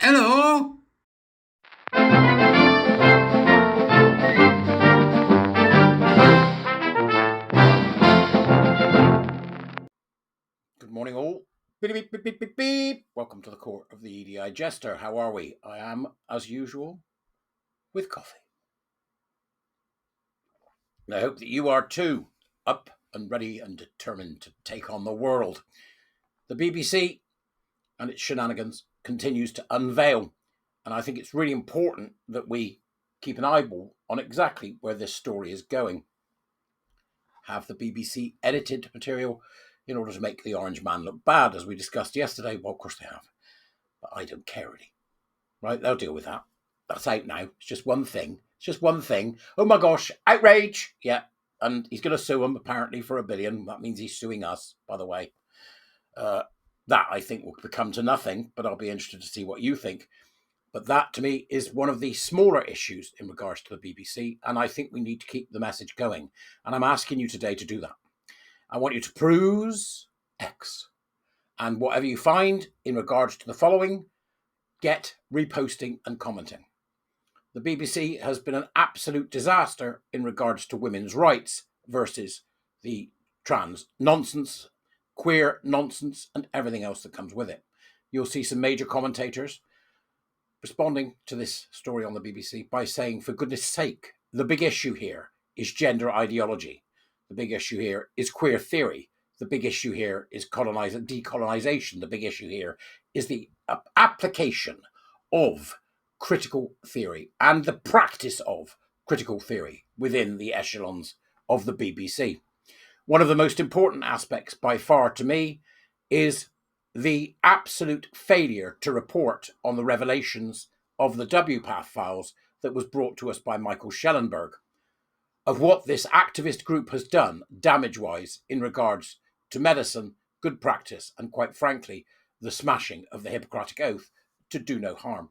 Hello. Good morning, all. Beep, beep, beep, beep, beep, beep. Welcome to the court of the Edijester. How are we? I am, as usual, with coffee. And I hope that you are too, up and ready and determined to take on the world. The BBC and its shenanigans continues to unveil, and I think it's really important that we keep an eyeball on exactly where this story is going. Have the BBC edited material in order to make the Orange Man look bad, as we discussed yesterday? Well, of course they have, but I don't care really. Right, they'll deal with that. That's out now. It's just one thing. Oh my gosh, outrage! Yeah, and he's going to sue them apparently for $1 billion. That means he's suing us, by the way. That I think will become to nothing, but I'll be interested to see what you think. But that, to me, is one of the smaller issues in regards to the BBC, and I think we need to keep the message going. And I'm asking you today to do that. I want you to peruse X, and whatever you find in regards to the following, get reposting and commenting. The BBC has been an absolute disaster in regards to women's rights versus the trans nonsense, queer nonsense, and everything else that comes with it. You'll see some major commentators responding to this story on the BBC by saying, for goodness sake, the big issue here is gender ideology. The big issue here is queer theory. The big issue here is decolonization. The big issue here is the application of critical theory and the practice of critical theory within the echelons of the BBC. One of the most important aspects by far to me is the absolute failure to report on the revelations of the WPATH files that was brought to us by Michael Schellenberg, of what this activist group has done damage-wise in regards to medicine, good practice, and quite frankly, the smashing of the Hippocratic Oath to do no harm.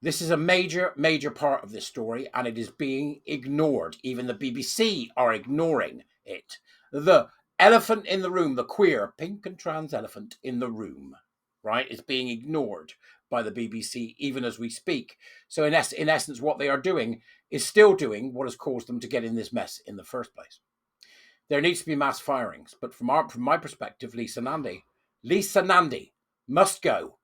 This is a major, major part of this story, and it is being ignored. Even the BBC are ignoring it. The elephant in the room, the queer, pink and trans elephant in the room, right, is being ignored by the BBC even as we speak. So in essence, what they are doing is still doing what has caused them to get in this mess in the first place. There needs to be mass firings, but from my perspective, Lisa Nandy must go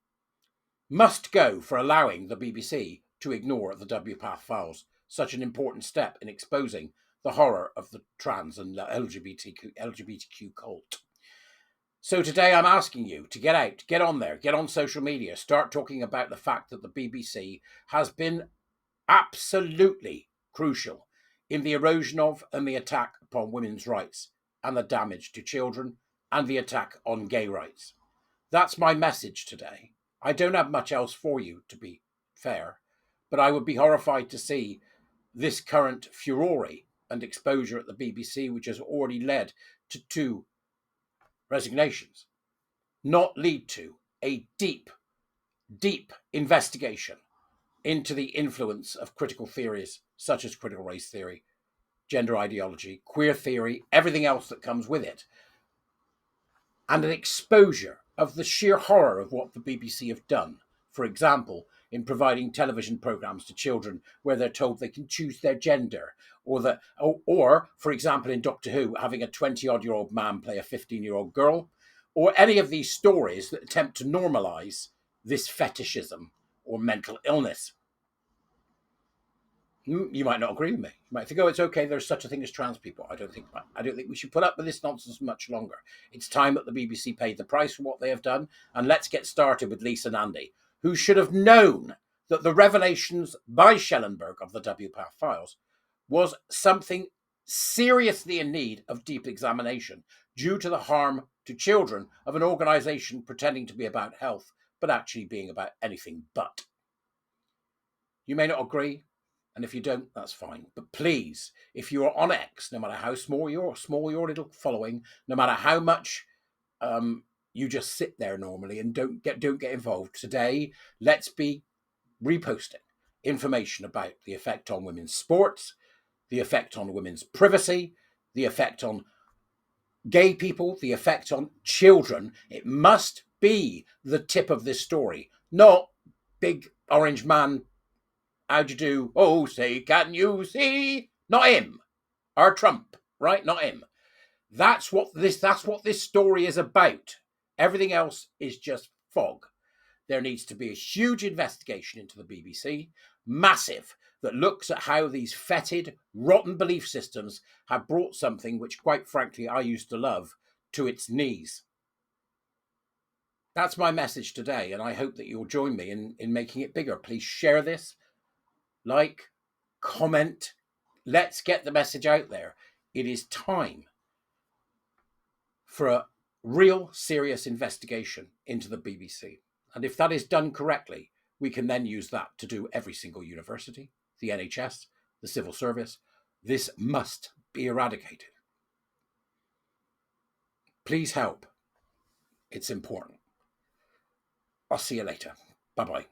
for allowing the BBC to ignore the WPATH files, such an important step in exposing the horror of the trans and LGBTQ cult. So today I'm asking you to get out, get on there, get on social media, start talking about the fact that the BBC has been absolutely crucial in the erosion of and the attack upon women's rights and the damage to children and the attack on gay rights. That's my message today. I don't have much else for you, to be fair, but I would be horrified to see this current furore and exposure at the BBC, which has already led to 2 resignations, not lead to a deep, deep investigation into the influence of critical theories such as critical race theory, gender ideology, queer theory, everything else that comes with it, and an exposure of the sheer horror of what the BBC have done. For example, in providing television programs to children where they're told they can choose their gender, or for example, in Doctor Who, having a 20-odd-year-old man play a 15-year-old girl, or any of these stories that attempt to normalize this fetishism or mental illness. You might not agree with me. You might think, oh, it's okay, there's such a thing as trans people. I don't think we should put up with this nonsense much longer. It's time that the BBC paid the price for what they have done. And let's get started with Lisa Nandy, who should have known that the revelations by Schellenberg of the WPATH files was something seriously in need of deep examination due to the harm to children of an organization pretending to be about health, but actually being about anything but. You may not agree. And if you don't, that's fine. But please, if you are on X, no matter how small your little following, no matter how much you just sit there normally and don't get involved, today let's be reposting information about the effect on women's sports, the effect on women's privacy, the effect on gay people, the effect on children. It must be the tip of this story, not big orange man, how'd you do? Oh, say, can you see? Not him. Or Trump, right? Not him. That's what this story is about. Everything else is just fog. There needs to be a huge investigation into the BBC, massive, that looks at how these fetid, rotten belief systems have brought something which, quite frankly, I used to love, to its knees. That's my message today, and I hope that you'll join me in making it bigger. Please share this, like, comment. Let's get the message out there. It is time for a real serious investigation into the BBC. And if that is done correctly, we can then use that to do every single university, the NHS, the civil service. This must be eradicated. Please help. It's important. I'll see you later. Bye-bye.